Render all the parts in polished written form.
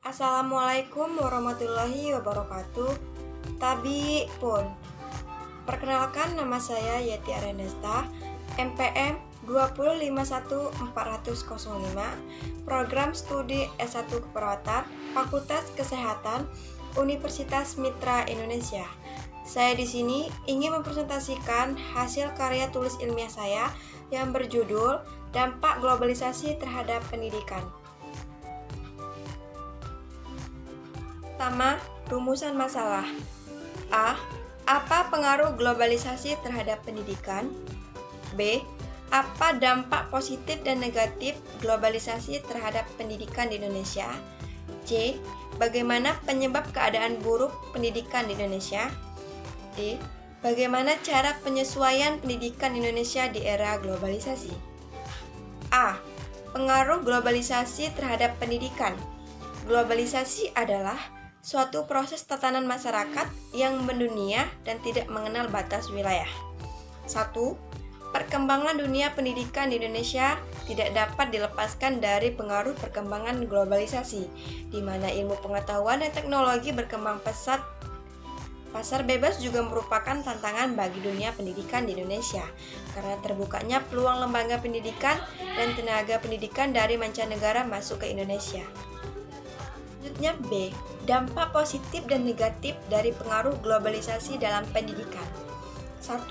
Assalamualaikum warahmatullahi wabarakatuh. Tabi pun. Perkenalkan, nama saya Yeti Arendesta, MPM 2051405, Program Studi S1 Keperawatan, Fakultas Kesehatan, Universitas Mitra Indonesia. Saya di sini ingin mempresentasikan hasil karya tulis ilmiah saya yang berjudul Dampak Globalisasi Terhadap Pendidikan. Pertama, rumusan masalah. A. Apa pengaruh globalisasi terhadap pendidikan? B. Apa dampak positif dan negatif globalisasi terhadap pendidikan di Indonesia? C. Bagaimana penyebab keadaan buruk pendidikan di Indonesia? D. Bagaimana cara penyesuaian pendidikan Indonesia di era globalisasi? A. Pengaruh globalisasi terhadap pendidikan. Globalisasi adalah suatu proses tatanan masyarakat yang mendunia dan tidak mengenal batas wilayah. 1. Perkembangan dunia pendidikan di Indonesia tidak dapat dilepaskan dari pengaruh perkembangan globalisasi, di mana ilmu pengetahuan dan teknologi berkembang pesat. Pasar bebas juga merupakan tantangan bagi dunia pendidikan di Indonesia, karena terbukanya peluang lembaga pendidikan dan tenaga pendidikan dari mancanegara masuk ke Indonesia. Selanjutnya B. Dampak positif dan negatif dari pengaruh globalisasi dalam pendidikan. 1.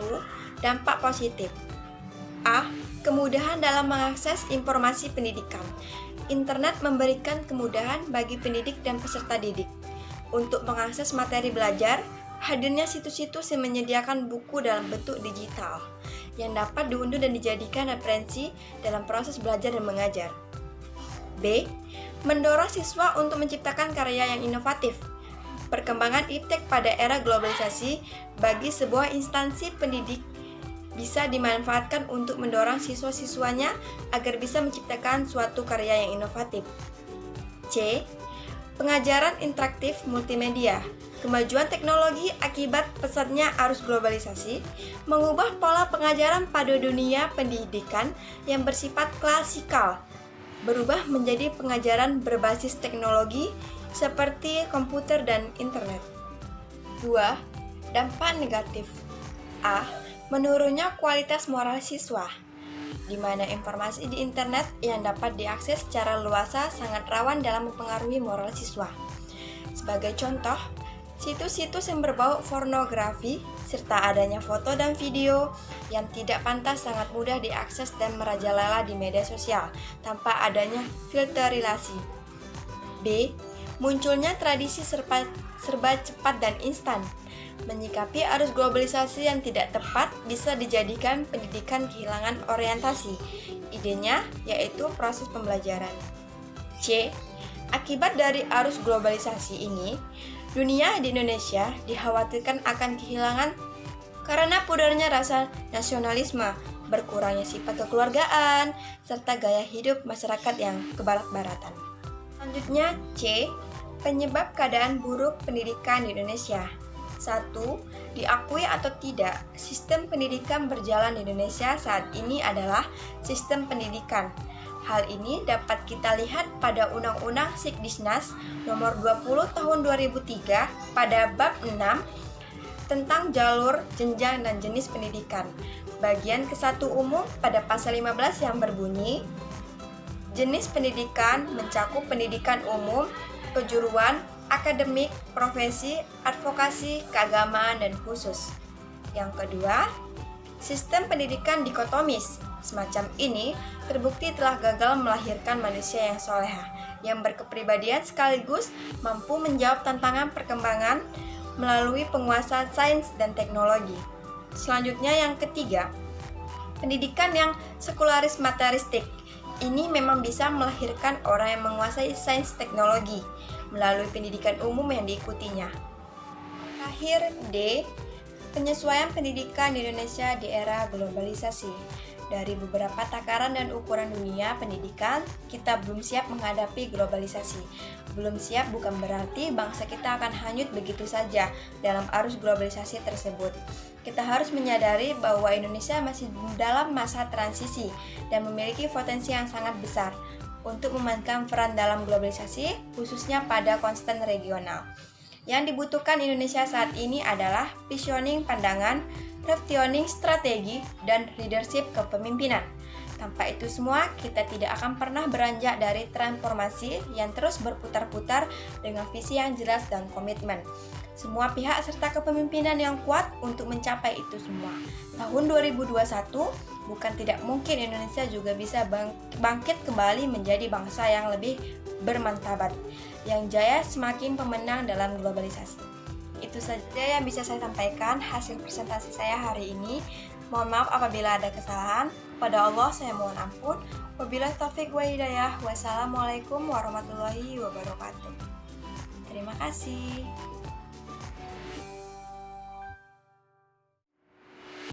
Dampak positif. A. Kemudahan dalam mengakses informasi pendidikan. Internet memberikan kemudahan bagi pendidik dan peserta didik untuk mengakses materi belajar. Hadirnya situs-situs yang menyediakan buku dalam bentuk digital yang dapat diunduh dan dijadikan referensi dalam proses belajar dan mengajar. B. Mendorong siswa untuk menciptakan karya yang inovatif. Perkembangan iptek pada era globalisasi bagi sebuah instansi pendidik bisa dimanfaatkan untuk mendorong siswa-siswanya agar bisa menciptakan suatu karya yang inovatif. C. Pengajaran interaktif multimedia. Kemajuan teknologi akibat pesatnya arus globalisasi mengubah pola pengajaran pada dunia pendidikan yang bersifat klasikal berubah menjadi pengajaran berbasis teknologi seperti komputer dan internet. 2. Dampak negatif. A. Menurunnya kualitas moral siswa, di mana informasi di internet yang dapat diakses secara luasa sangat rawan dalam mempengaruhi moral siswa. Sebagai contoh, situs-situs yang berbau pornografi serta adanya foto dan video yang tidak pantas sangat mudah diakses dan merajalela di media sosial tanpa adanya filter relasi. B. Munculnya tradisi serba cepat dan instan. Menyikapi arus globalisasi yang tidak tepat bisa dijadikan pendidikan kehilangan orientasi. Idenya yaitu proses pembelajaran. C. Akibat dari arus globalisasi ini, dunia di Indonesia dikhawatirkan akan kehilangan karena pudarnya rasa nasionalisme, berkurangnya sifat kekeluargaan, serta gaya hidup masyarakat yang kebarat-baratan. Selanjutnya C. Penyebab keadaan buruk pendidikan di Indonesia. 1. Diakui atau tidak, sistem pendidikan berjalan di Indonesia saat ini adalah sistem pendidikan. Hal ini dapat kita lihat pada Undang-Undang Sikdisnas Nomor 20 Tahun 2003 pada bab 6 tentang jalur, jenjang, dan jenis pendidikan. Bagian ke-1 umum pada pasal 15 yang berbunyi, jenis pendidikan mencakup pendidikan umum, kejuruan, akademik, profesi, advokasi, keagamaan, dan khusus. Yang kedua, sistem pendidikan dikotomis. Semacam ini terbukti telah gagal melahirkan manusia yang soleha, yang berkepribadian sekaligus mampu menjawab tantangan perkembangan melalui penguasaan sains dan teknologi. Selanjutnya yang ketiga, pendidikan yang sekularis materialistik. Ini memang bisa melahirkan orang yang menguasai sains teknologi melalui pendidikan umum yang diikutinya. Terakhir D. Penyesuaian pendidikan di Indonesia di era globalisasi. Dari beberapa takaran dan ukuran dunia pendidikan, kita belum siap menghadapi globalisasi. Belum siap bukan berarti bangsa kita akan hanyut begitu saja dalam arus globalisasi tersebut. Kita harus menyadari bahwa Indonesia masih dalam masa transisi dan memiliki potensi yang sangat besar. untuk memainkan peran dalam globalisasi, khususnya pada konten regional. Yang dibutuhkan Indonesia saat ini adalah visioning pandangan, revisioning strategi, dan leadership kepemimpinan. Tanpa itu semua, kita tidak akan pernah beranjak dari transformasi yang terus berputar-putar dengan visi yang jelas dan komitmen. Semua pihak serta kepemimpinan yang kuat untuk mencapai itu semua. Tahun 2021, bukan tidak mungkin Indonesia juga bisa bangkit kembali menjadi bangsa yang lebih bermartabat, yang jaya semakin pemenang dalam globalisasi. Itu saja yang bisa saya sampaikan hasil presentasi saya hari ini. Mohon maaf apabila ada kesalahan. Pada Allah saya mohon ampun. Wabillahi taufik wa hidayah. Wassalamualaikum warahmatullahi wabarakatuh. Terima kasih.